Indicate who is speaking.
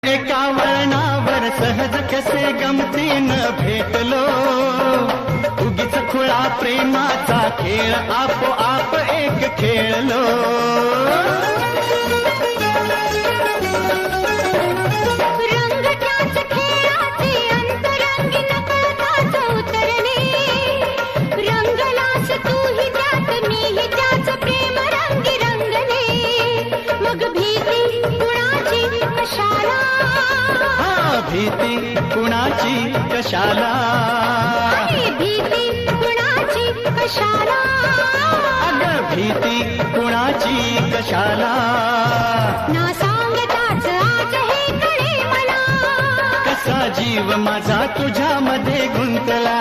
Speaker 1: एका वळणावर सहज कसे गमतीनं भेटलो, उगीच खुळा प्रेमाचा खेळ आपोआप एक खेळलो.
Speaker 2: रंग त्याच खेळाचे अंतरंगी नकळताच उतरले, रंगलास तूही त्यात मीही त्याच प्रेम रंगी रंगले. मग भीती कुणाची कशाला,
Speaker 1: भीती कुणाची कशाला,
Speaker 2: भीती कुणाची कशाला,
Speaker 1: अगं भीती कुणाची कशाला.
Speaker 2: ना सांगताच आज हे कळे मला,
Speaker 1: कसा जीव माझा तुझ्यामध्ये गुंतला.